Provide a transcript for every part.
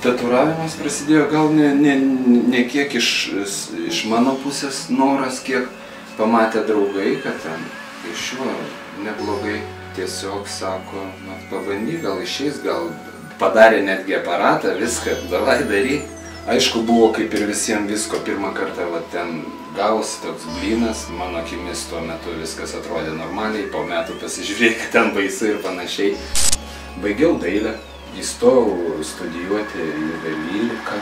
Tatuiravimas prasidėjo gal ne kiek iš mano pusės noras, kiek pamatė draugai, kad ten iš jo neblogai. Tiesiog sako, pabandyk, gal išeis, gal padarė netgi aparatą, viską, davai daryk. Aišku, buvo kaip ir visiems visko, pirmą kartą ten gavosi toks blynas, mano akimis tuo metu viskas atrodė normaliai, po metų pasižiūrėjau, kad ten baisu ir panašiai. Baigiau dailę, įstojau studijuoti juvelyriką,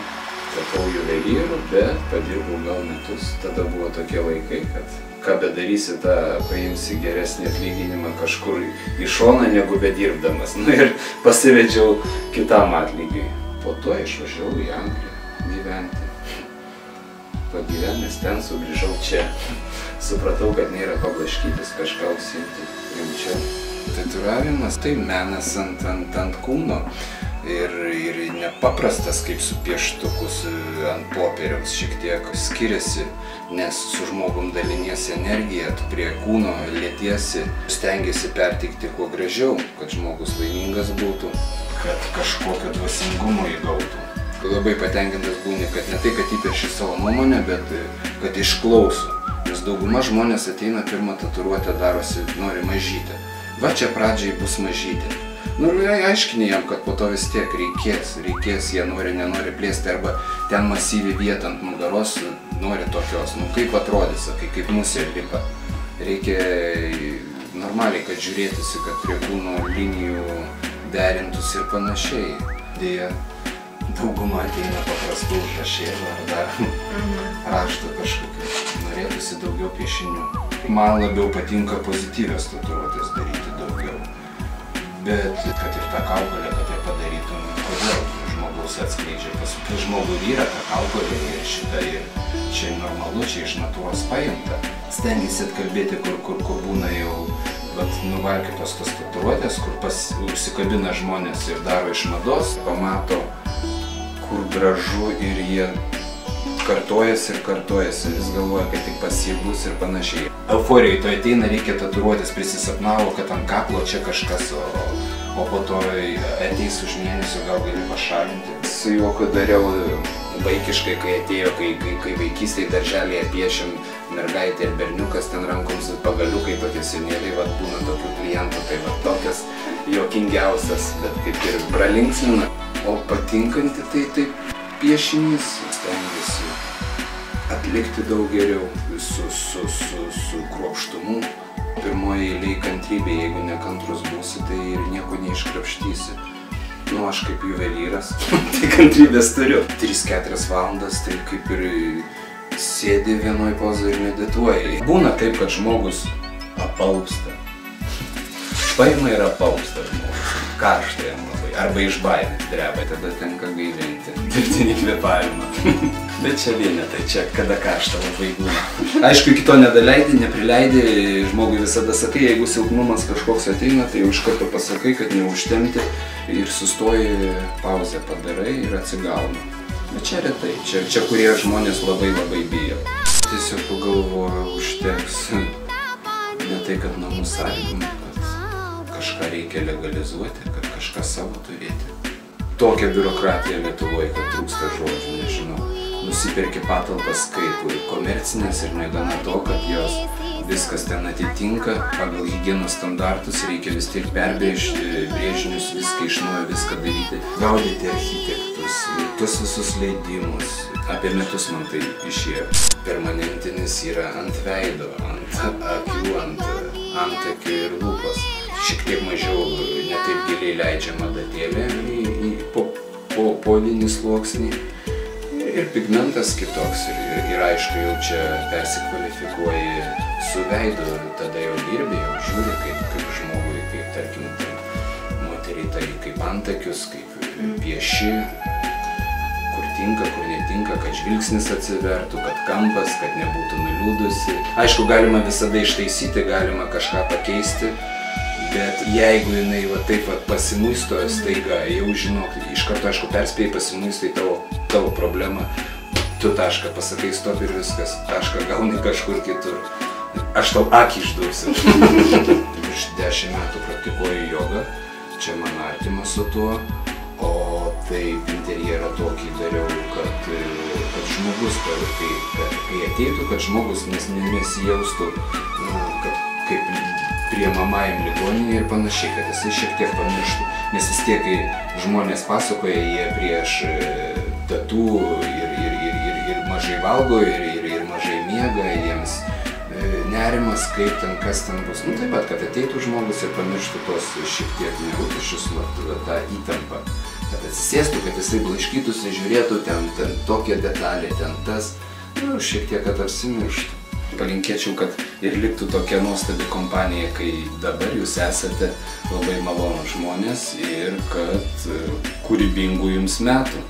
tapau juvelyru, bet padirbau gal metus. Tada buvo tokie laikai, kad ką bedarysi, tą paimsi geresnį atlyginimą kažkur į šoną negu bedirbdamas. Ir pasivedžiau kitam atlygiui. Po to išvažiavau į Angliją gyventi. Pagyvenęs ten sugrįžau čia. Supratau, kad nėra pablaškytis, kažką užsiimti rimčiau. Tatuiravimas tai menas ant kūno ir nepaprastas kaip su pieštukus ant popieriaus, šiek tiek skiriasi, nes su žmogum daliniesi energiją, tu prie kūno lietiesi, stengiasi perteikti kuo gražiau, kad žmogus laimingas būtų, kad kažkokio dvasingumo įgautų. Labai patenkintas būni, kad ne tai, kad įperši savo nuomonę, bet kad išklauso. Nes dauguma žmonės ateina pirmą tatuiruotę darosi, nori mažytę. Va čia pradžiai bus mažytė. Ir aiškini jam, kad po to vis tiek reikės, jie nenori plėsti, arba ten masyvi vieta ant nugaros nori tokios, kaip atrodys, kaip musė lipa. Reikia normaliai, kad žiūrėtųsi, kad prie kūno linijų derintųsi ir panašiai. Deja, dauguma ateina paprastų užrašėlių ar dar raštų kažkokių. Norėtųsi daugiau piešinių. Man labiau patinka pozityvios tatuiruotės daryti daugiau. Bet kad ir tą kaukolę, kad ir padarytum, kodėl žmogus atskleidžia pas žmogų yra ta kaukolė ir šitą ir čia normalu, čia iš natūros paimta. Stengiasi atkalbėti, kur būna jau nuvalkytos tos tatuiruotės, kur užsikabina žmonės ir daro iš mados, pamato, kur gražu ir jie kartojasi, vis galvoja, kad tik pas jį bus ir panašiai. Euforijai to ateina, reikia tatuiruotis, prisisapnavo, kad ant kaklo čia kažkas, o po to ateis už mėnesio, gal gali pašalinti. Su juoku dariau vaikiškai, kai atėjo, kai vaikystėje darželėje piešėm mergaitė ir berniukas, ten rankoms pagaliukai tokie senėliai, būna tokių klientų, tai tokias juokingiausias, bet kaip ir pralinksmina. O patinkanti tai piešinys, stengiasi atlikti daug geriau, su kruopštumu. Pirmoje eilėje kantrybė, jeigu nekantrus būsi, tai ir nieko neiškrapštysi. Aš kaip juvelyras, tai kantrybės turiu. 3-4 valandas, tai kaip ir sėdi vienoj pozoj ir medituoji. Būna taip, kad žmogus apalpsta. Paima ir apalpsta žmogus, karšta jam labai, arba iš baimės dreba, tada tenka gaivinti dirbtinį kvėpavimą. Bet čia vienetai, čia kada karšta labai būna. Aišku, iki to nedaleidi, neprileidi, žmogui visada sakai, jeigu silpnumas kažkoks ateina, tai jau iš karto pasakai, kad neužtempti ir sustoji, pauzę padarai ir atsigauna. Bet čia retai, čia kurie žmonės labai bijo. Tiesiog pagalvoju, užteks ne tai, kad namų sąlygom, kad kažką reikia legalizuoti, kad kažką savo turėti. Tokia biurokratija Lietuvoje, kad trūksta žodžių, nežinau. Nusiperki patalpas kaip komercinės ir negana to, kad jos viskas ten atitinka, pagal higienos standartus reikia vis tiek perbrėžti brėžinius, viską iš naujo, viską daryti, gaudyti architektus, tuos visus leidimus. Apie metus man tai išėjo. Permanentinis yra ant veido, ant akių, ant antakių ir lūpos. Šiek tiek mažiau, ne taip giliai leidžiama adatėlė į polinį sluoksnį. Ir pigmentas kitoks, ir aišku, jau čia persikvalifikuoji su veidu, tada jau dirbi, jau žiūri kaip žmogui, kaip tarkim, moteriai, tai kaip antakius, kaip pieši, kur tinka, kur netinka, kad žvilgsnis atsivertų, kad kampas, kad nebūtų nuliūdusi. Aišku, galima visada ištaisyti, galima kažką pakeisti, bet jeigu jinai taip pasimuisto staiga, jau žinok, iš karto, aišku, perspėjai pasimuistai tavo problemą, tu tašką pasakai stop ir viskas, tašką gauni kažkur kitur. Aš tau akį išdursiu. Virš 10 metų praktikuoju jogą, čia man artima su tuo, o taip interjerą tokį dariau, kad žmogus, kai ateitų, kad žmogus nesijaustų, kad kaip priimamajam ligoninėje ir panašiai, kad jisai šiek tiek pamirštų. Nes vis tiek, kai žmonės pasakoja, jie prieš datų ir mažai valgo, ir mažai miega, jiems nerimas, kaip ten, kas ten bus. Nu taip pat, kad ateitų žmogus ir pamirštų tos šiek tiek nerūpesčius, tą įtampą. Kad atsisėstų, kad jisai blaškytųsi, žiūrėtų ten tokią detalę, ten tas, nu šiek tiek kad apsimirštų. Palinkėčiau, kad ir liktų tokia nuostabi kompanija, kai dabar jūs esate labai malonūs žmonės ir kad kūrybingų jums metų.